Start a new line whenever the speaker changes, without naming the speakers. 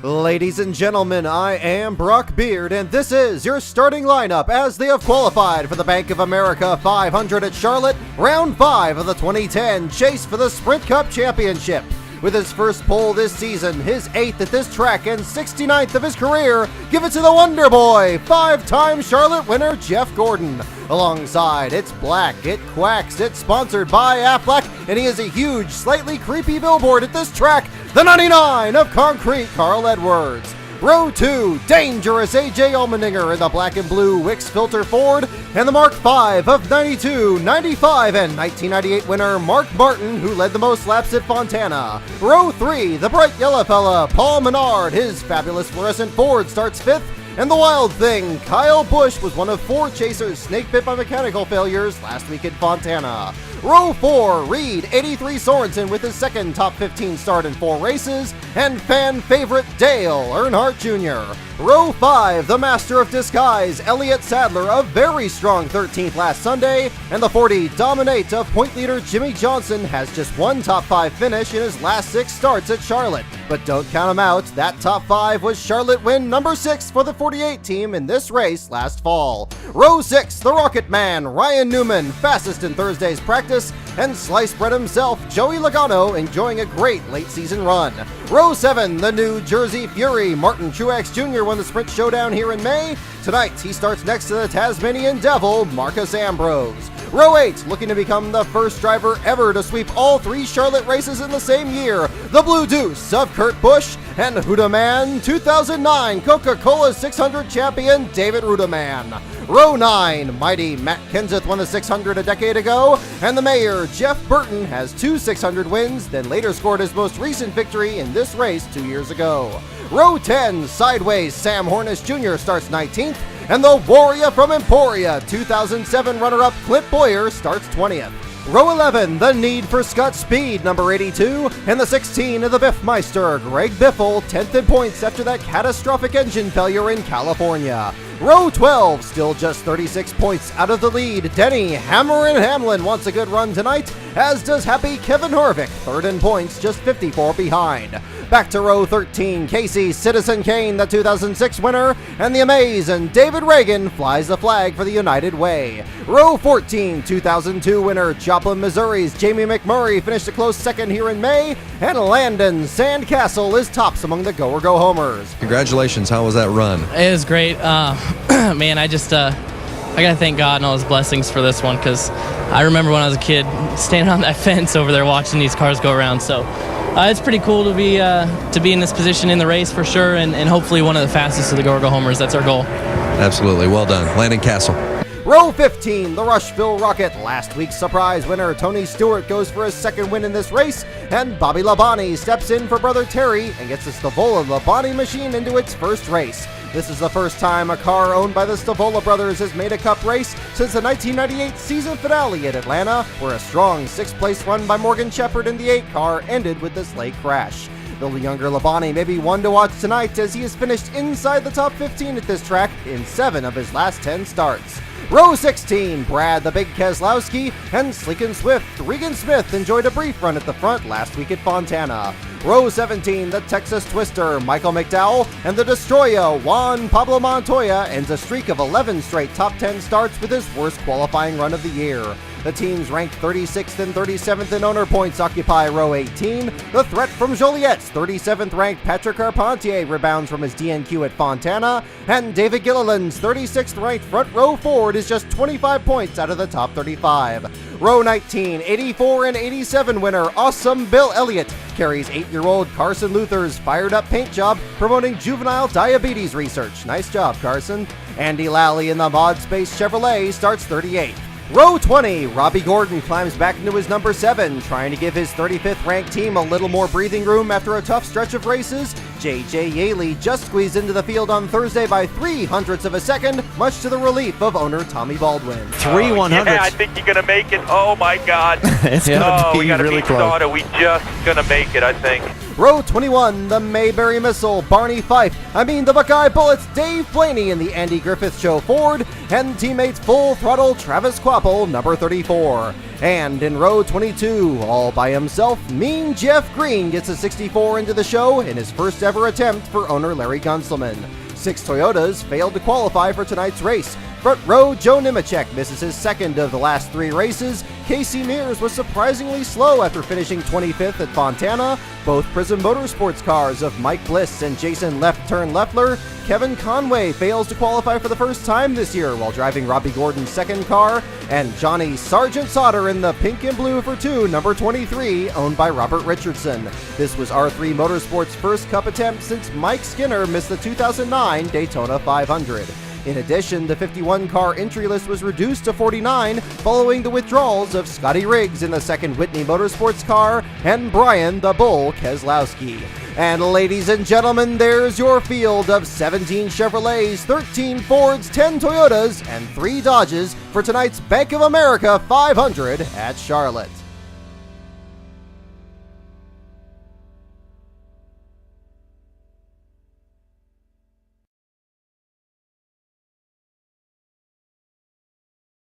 Ladies and gentlemen, I am Brock Beard, and this is your starting lineup as they have qualified for the Bank of America 500 at Charlotte, round 5 of the 2010 Chase for the Sprint Cup Championship. With his first pole this season, his 8th at this track, and 69th of his career, give it to the Wonder Boy, 5-time Charlotte winner Jeff Gordon. Alongside, it's black, it quacks, it's sponsored by Aflac, and he is a huge, slightly creepy billboard at this track, the 99 of Concrete Carl Edwards. Row 2, dangerous AJ Allmendinger in the black and blue Wix Filter Ford, and the Mark 5 of 92, 95, and 1998 winner Mark Martin, who led the most laps at Fontana. Row 3, the bright yellow fella Paul Menard, his fabulous fluorescent Ford starts 5th, and the wild thing, Kyle Busch, was one of 4 chasers snake bit by mechanical failures last week at Fontana. Row 4, Reed 83 Sorensen with his second top 15 start in 4 races, and fan favorite Dale Earnhardt Jr. Row 5, the master of disguise, ELLIOTT Sadler, a very strong 13th last Sunday, and the 40 Dominate of point leader Jimmie Johnson has just one top 5 finish in his last 6 starts at Charlotte. But don't count him out, that top 5 was Charlotte win number 6 for the 48 team in this race last fall. Row 6, the Rocket Man, Ryan Newman, fastest in Thursday's practice, and sliced bread himself, Joey Logano, enjoying a great late season run. Row 7, the New Jersey Fury, Martin Truex Jr. won the Sprint Showdown here in May. Tonight, he starts next to the Tasmanian Devil, Marcus Ambrose. Row 8, looking to become the first driver ever to sweep all 3 Charlotte races in the same year, the Blue Deuce of Kurt Busch, and Hudaman 2009 Coca-Cola 600 champion David Rudaman. Row 9, mighty Matt Kenseth won the 600 a decade ago, and the mayor, Jeff Burton, has 2 600 wins, then later scored his most recent victory in this race 2 years ago. Row 10, sideways Sam Hornish Jr. starts 19th, and the Warrior from Emporia, 2007 runner-up Clint Bowyer, starts 20th. Row 11, the Need for Scott Speed, number 82, and the 16 of the Biffmeister, Greg Biffle, 10th in points after that catastrophic engine failure in California. Row 12, still just 36 points out of the lead, Denny HAMLIN wants a good run tonight, as does happy Kevin Harvick, 3rd in points, just 54 behind. Back to row 13, KASEY Citizen Kane, the 2006 winner, and the amazing David Ragan flies the flag for the United Way. Row 14, 2002 winner Joplin, Missouri's JIMMIE McMurray finished a close second here in May, and Landon Sandcastle is tops among the go-or-go homers.
Congratulations, how was that run?
It was great. Man, I gotta thank God and all his blessings for this one, because I remember when I was a kid standing on that fence over there watching these cars go around. So it's pretty cool to be in this position in the race for sure, and hopefully one of the fastest of the go-or-go homers. That's our goal.
Absolutely, well done. Landon Castle.
Row 15, the Rushville Rocket. Last week's surprise winner Tony Stewart goes for his 2nd win in this race, and Bobby Labonte steps in for brother Terry and gets the Stavola Labonte machine into its first race. This is the first time a car owned by the Stavola brothers has made a Cup race since the 1998 season finale at Atlanta, where a strong 6th place run by Morgan Shepherd in the 8 car ended with this late crash. The younger Labonte may be one to watch tonight, as he has finished inside the top 15 at this track in 7 of his last 10 starts. Row 16, Brad the Big Keselowski and Sleek and Swift Regan Smith enjoyed a brief run at the front last week at Fontana. Row 17, the Texas Twister Michael McDowell and the Destroyer Juan Pablo Montoya ends a streak of 11 straight top 10 starts with his worst qualifying run of the year. The teams ranked 36th and 37th in owner points occupy row 18. The threat from Joliet's 37th ranked Patrick Carpentier rebounds from his DNQ at Fontana, and David Gilliland's 36th ranked front row Ford is just 25 points out of the top 35. Row 19, 84 and 87 winner Awesome Bill Elliott carries 8-year-old Carson Luther's fired up paint job promoting juvenile diabetes research. Nice job, Carson. Andy Lally in the Mod Space Chevrolet starts 38th. Row 20, Robbie Gordon climbs back into his number 7, trying to give his 35th ranked team a little more breathing room after a tough stretch of races. J.J. Yaley just squeezed into the field on Thursday by 0.03 of a second, much to the relief of owner Tommy Baldwin.
3/100.
Yeah, I think you're going to make it. Oh, my God.
It's going to
we
be
gotta
really
beat
close.
Sauter. We just going to make it, I think.
Row 21, the Mayberry Missile, Barney Fife, the Buckeye Bullets, Dave Blaney in the Andy Griffith Show Ford, and teammates Full Throttle Travis Quapple, number 34. And in row 22, all by himself, Mean Jeff Green gets a 64 into the show in his first ever attempt for owner Larry Gunselman. 6 Toyotas failed to qualify for tonight's race. Front row, Joe Nemechek misses his second of the last 3 races. Casey Mears was surprisingly slow after finishing 25th at Fontana. Both Prism Motorsports cars of Mike Bliss and Jason Left Turn Leffler. Kevin Conway fails to qualify for the first time this year while driving Robbie Gordon's second car. And Johnny Sergeant Sauter in the pink and blue for 2, number 23, owned by Robert Richardson. This was R3 Motorsports' first Cup attempt since Mike Skinner missed the 2009 Daytona 500. In addition, the 51-car entry list was reduced to 49 following the withdrawals of Scotty Riggs in the second Whitney Motorsports car and Brian the Bull Keselowski. And ladies and gentlemen, there's your field of 17 Chevrolets, 13 Fords, 10 Toyotas, and 3 Dodges for tonight's Bank of America 500 at Charlotte.